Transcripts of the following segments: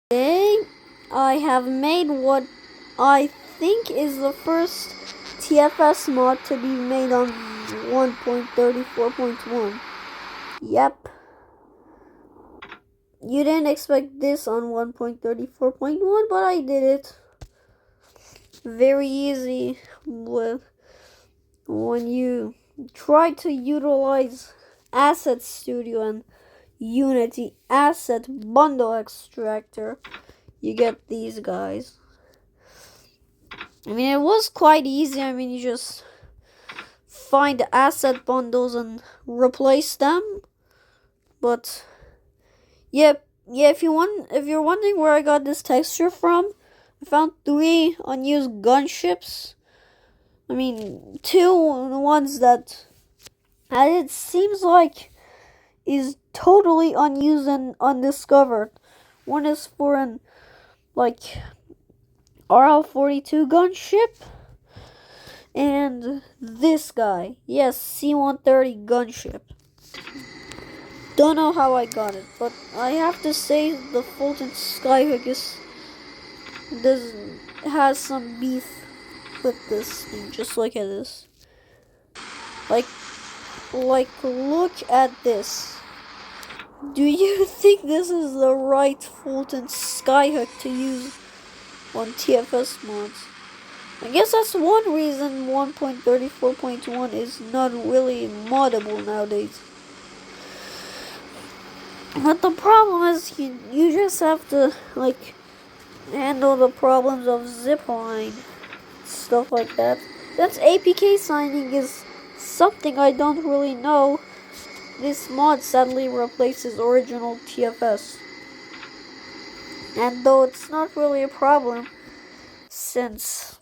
Today, I have made what I think is the first TFS mod to be made on 1.34.1. Yep. You didn't expect this on 1.34.1, but I did it. Very easy when you try to utilize Asset Studio and Unity Asset Bundle Extractor. You get these guys. I mean, it was quite easy. I mean, you just find the asset bundles and replace them. But yeah. If you're wondering where I got this texture from, I found 3 unused gunships. I mean, 2 ones that, as it seems like, is totally unused and undiscovered. One is for an RL-42 gunship. And this guy. Yes, C-130 gunship. Don't know how I got it, but I have to say the Fulton Skyhook has some beef with this thing. Just look at this. Like, look at this. Do you think this is the right Fulton Skyhook to use on TFS mods? I guess that's one reason 1.34.1 is not really moddable nowadays. But the problem is you just have to handle the problems of zipline, stuff like that. Since APK signing is something I don't really know, this mod sadly replaces original TFS. And though it's not really a problem, since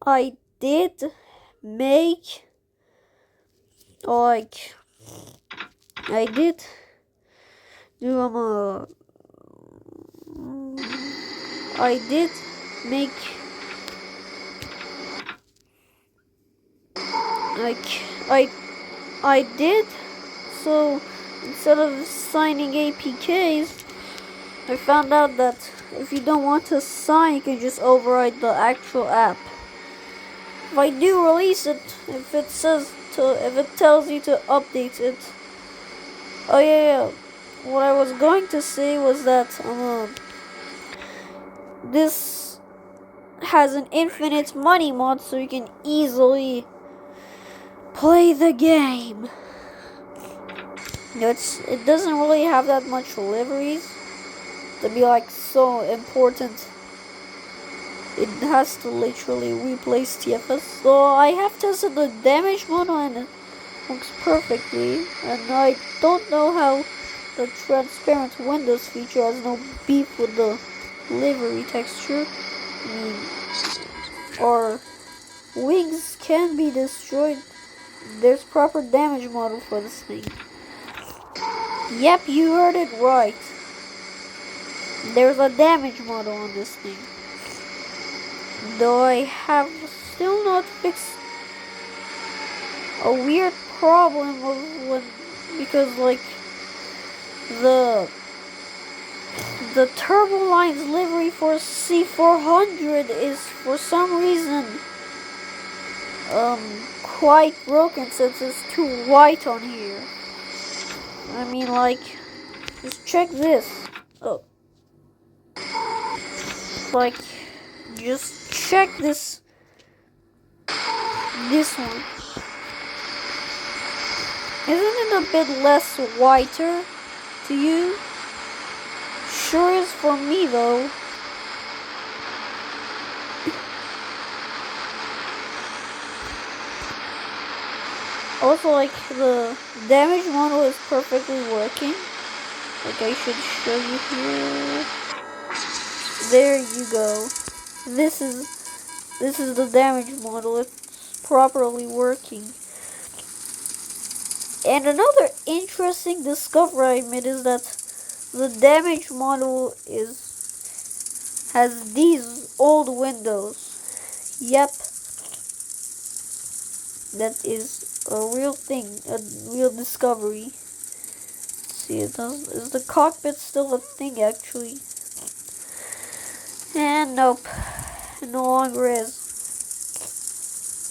I did make I did do I did make I did, so instead of signing APKs, I found out that if you don't want to sign, you can just override the actual app. If I do release it, if it tells you to update it. Oh yeah. What I was going to say was that this has an infinite money mod, so you can easily play the game. It doesn't really have that much liveries to be so important. It has to literally replace TFS. So I have tested the damage model and it works perfectly. And I don't know how the transparent windows feature has no beef with the livery texture. I mean, or wings can be destroyed. There's proper damage model for this thing. Yep, you heard it right. There's a damage model on this thing. Though I have still not fixed a weird problem because the Turboline's livery for C400 is for some reason quite broken since it's too white on here. I mean, just check this. Oh. Just check this one. Isn't it a bit less whiter to you? Sure is for me though. Also, the damage model is perfectly working. I should show you here. There you go. This is the damage model. It's properly working. And another interesting discovery I made is that the damage model has these old windows. Yep. That is a real thing, a real discovery. see, is the cockpit still a thing actually? And nope, it no longer is.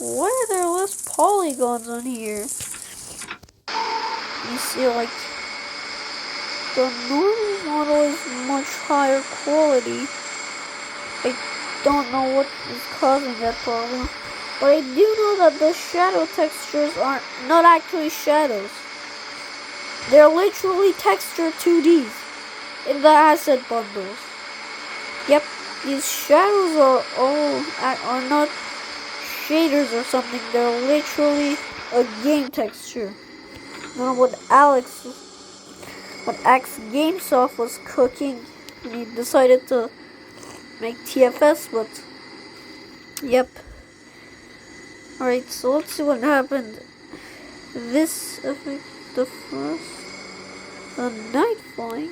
Why are there less polygons on here? You see, like, the normal model is much higher quality. I don't know what is causing that problem, but I do know that the shadow textures are not actually shadows. They're literally texture 2Ds in the asset bundles. Yep, these shadows are not shaders or something. They're literally a game texture. I don't know what X Gamesoft was cooking when he decided to make TFS, but yep. Alright, so let's see what happened. This effect, the night flying.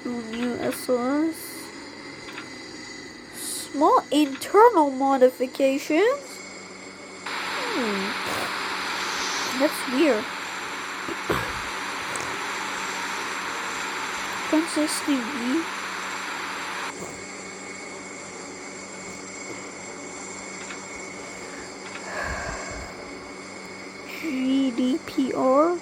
New SOS. Small internal modifications. That's weird. Princess TV. GDPR.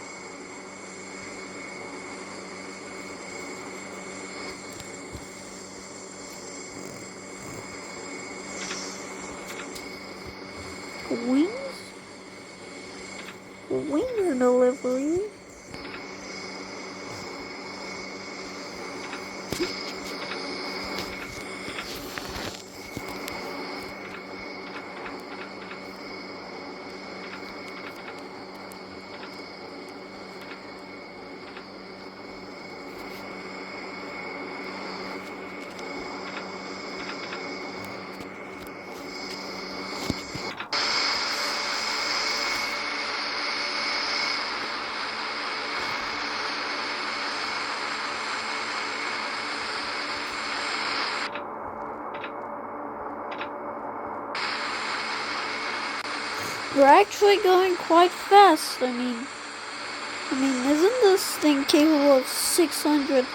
Wings delivery. We're actually going quite fast. I mean, isn't this thing capable of 600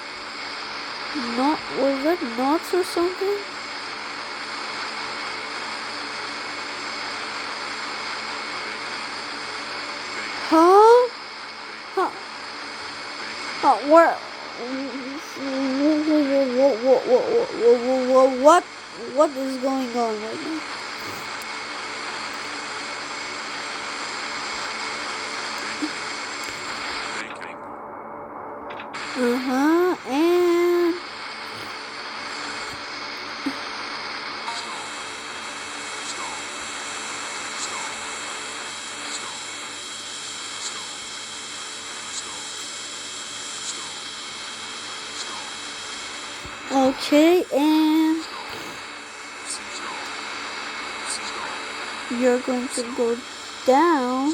knots or something? Huh? Where? What is going on right now? And okay, and you're going to go down.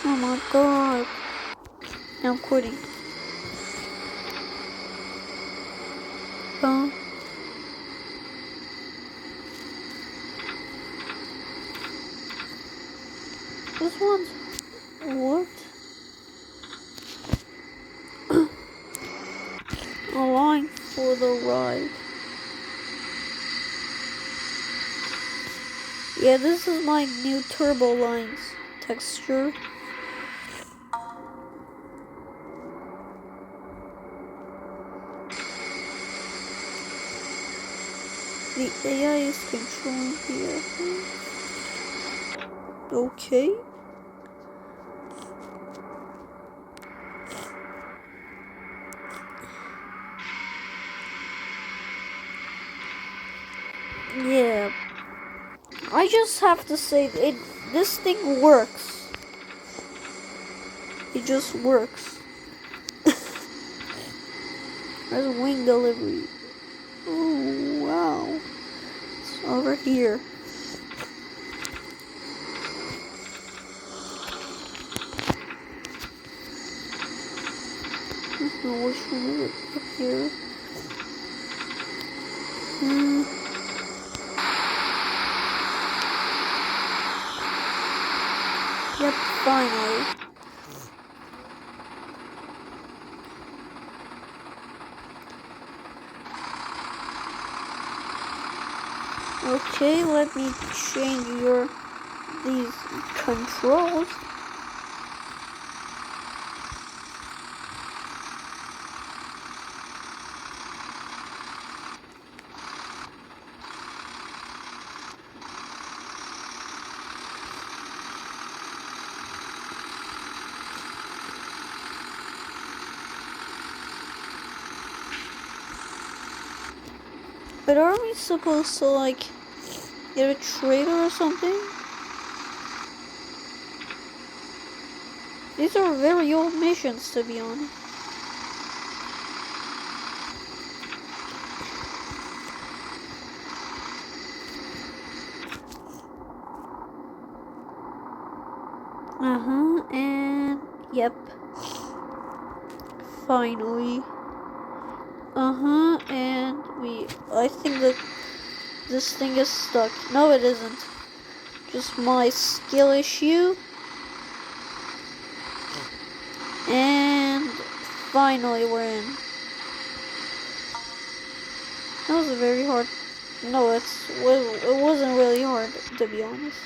Oh my god. Now I'm quitting. This one's what? A line for the ride. Yeah, this is my new turbo lines texture. The AI is controlling the airplane. Okay. Yeah. I just have to say this thing works. It just works. There's wing delivery. Oh wow. It's over here. which one is it? Up here. Hmm. Yep, finally. Okay, let me change these controls. But are we supposed to like get a trader or something? These are very old missions, to be honest. And yep. Finally. And I think that this thing is stuck. No, it isn't. Just my skill issue. And finally we're in. That was a very hard. No, it wasn't really hard, to be honest.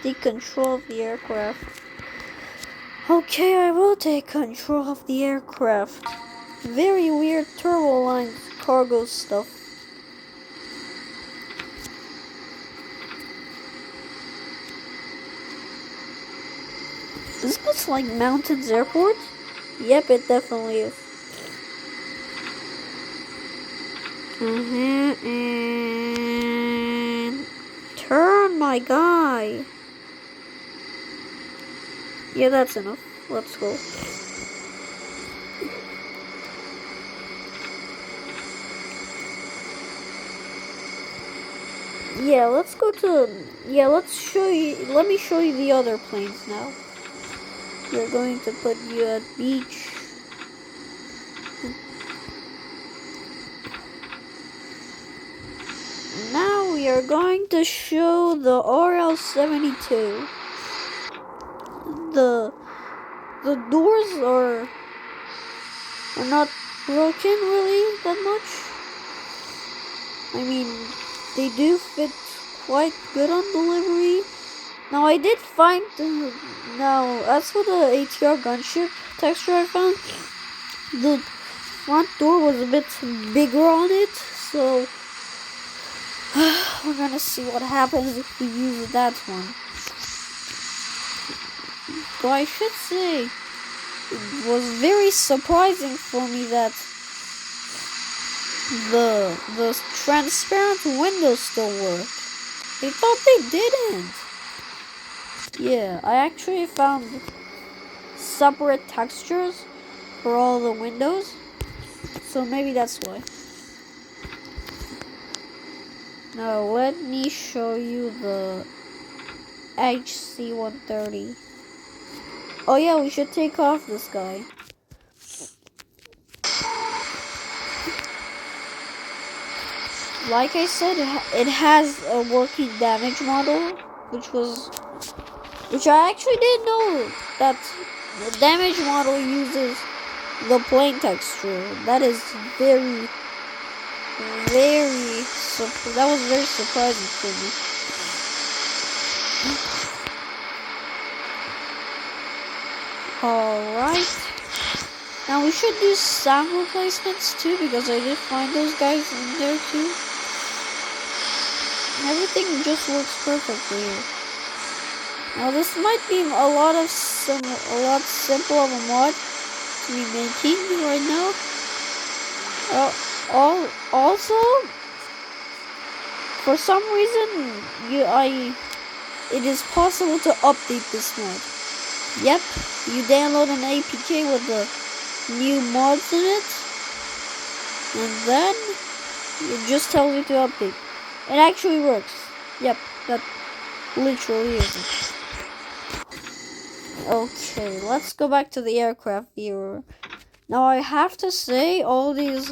Take control of the aircraft. Okay, I will take control of the aircraft. Very weird turbo lines cargo stuff. This looks like Mountains Airport. Yep, it definitely is. And turn, my guy. Yeah, that's enough. Let's go. Yeah, let's go to. Yeah, let's show you. Let me show you the other planes now. We're going to put you at beach. Now we are going to show the RL-72. The doors are not broken really that much. I mean, they do fit quite good on delivery. Now I did find now as for the ATR gunship texture I found, the front door was a bit bigger on it, so we're gonna see what happens if we use that one. So I should say it was very surprising for me that the transparent windows still work. I thought they didn't. Yeah, I actually found separate textures for all the windows, so maybe that's why. Now let me show you the HC-130. Oh yeah, we should take off this guy. Like I said, it has a working damage model, which I actually didn't know that the damage model uses the plane texture. That is that was very surprising for me. Alright. Now we should do sound replacements too, because I did find those guys in there too. Everything just works perfectly here. Now this might be a lot simpler of a mod to be making right now. Also, for some reason, it is possible to update this mod. Yep, you download an APK with the new mods in it, and then it just tells you to update. It actually works. Yep, that literally is it. Okay, let's go back to the aircraft viewer. Now I have to say all these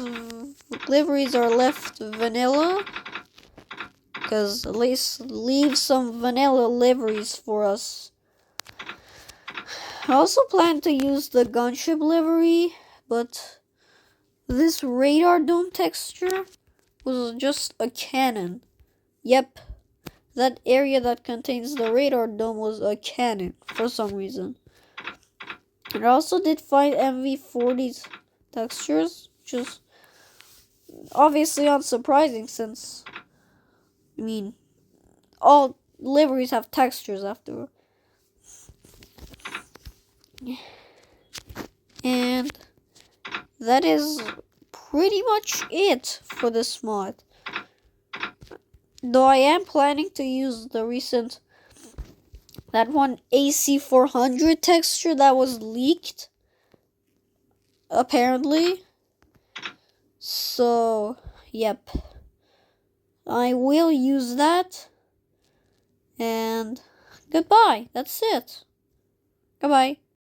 liveries are left vanilla, because at least leave some vanilla liveries for us. I also plan to use the gunship livery, but this radar dome texture was just a cannon. Yep, that area that contains the radar dome was a cannon for some reason. And I also did find MV40's textures, which is obviously unsurprising since, I mean, all liveries have textures after. And that is pretty much it for this mod. Though I am planning to use the recent, that one AC400 texture that was leaked, apparently. So, yep. I will use that. And goodbye. That's it. Goodbye.